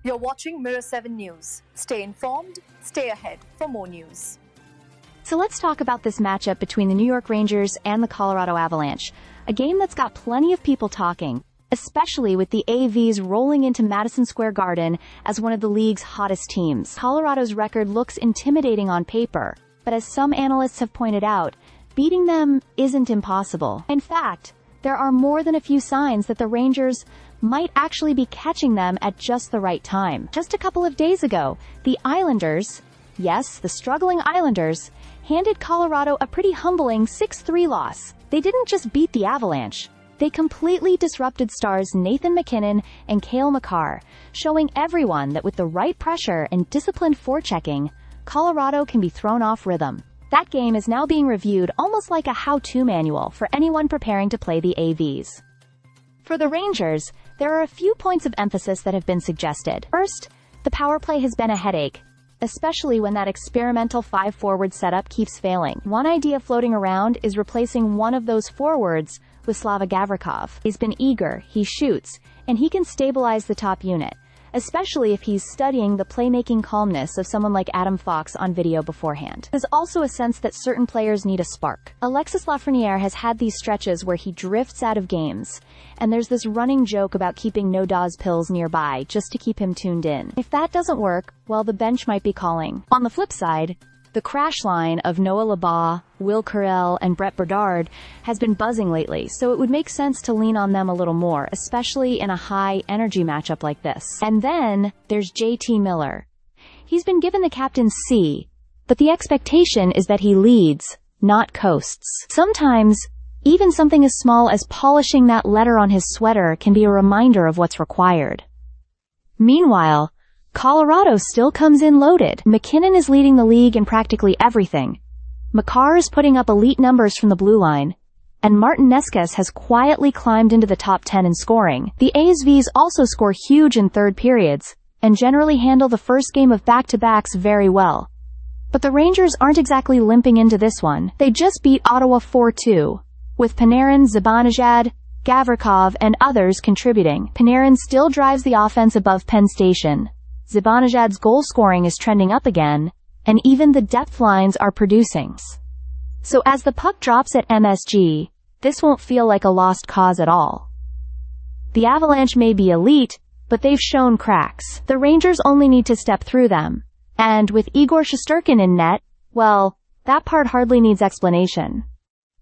You're watching Mirror 7 News. Stay informed, stay ahead for more news. So let's talk about this matchup between the New York Rangers and the Colorado Avalanche, a game that's got plenty of people talking, especially with the AVs rolling into Madison Square Garden as one of the league's hottest teams. Colorado's record looks intimidating on paper, but as some analysts have pointed out, beating them isn't impossible. In fact, there are more than a few signs that the Rangers might actually be catching them at just the right time. Just a couple of days ago, the Islanders, yes, the struggling Islanders, handed Colorado a pretty humbling 6-3 loss. They didn't just beat the Avalanche. They completely disrupted stars Nathan MacKinnon and Cale Makar, showing everyone that with the right pressure and disciplined forechecking, Colorado can be thrown off rhythm. That game is now being reviewed almost like a how-to manual for anyone preparing to play the AVs. For the Rangers, there are a few points of emphasis that have been suggested. First, the power play has been a headache, especially when that experimental 5-forward setup keeps failing. One idea floating around is replacing one of those forwards with Slava Gavrikov. He's been eager, he shoots, and he can stabilize the top unit, especially if he's studying the playmaking calmness of someone like Adam Fox on video beforehand. There's also a sense that certain players need a spark. Alexis Lafreniere has had these stretches where he drifts out of games, and there's this running joke about keeping no-dose pills nearby just to keep him tuned in. If that doesn't work, well, the bench might be calling. On the flip side, the crash line of Noah Labat, Will Carell, and Brett Berdard has been buzzing lately, so it would make sense to lean on them a little more, especially in a high-energy matchup like this. And then there's JT Miller. He's been given the captain's C, but the expectation is that he leads, not coasts. Sometimes, even something as small as polishing that letter on his sweater can be a reminder of what's required. Meanwhile, Colorado still comes in loaded. MacKinnon is leading the league in practically everything. Makar is putting up elite numbers from the blue line, and Martin Neskas has quietly climbed into the top 10 in scoring. The ASVs also score huge in third periods, and generally handle the first game of back-to-backs very well. But the Rangers aren't exactly limping into this one. They just beat Ottawa 4-2, with Panarin, Zibanejad, Gavrikov, and others contributing. Panarin still drives the offense above Penn Station. Zibanejad's goal scoring is trending up again, and even the depth lines are producing. So as the puck drops at MSG, this won't feel like a lost cause at all. The Avalanche may be elite, but they've shown cracks. The Rangers only need to step through them. And with Igor Shesterkin in net, well, that part hardly needs explanation.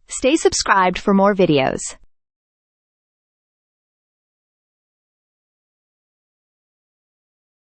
Stay subscribed for more videos.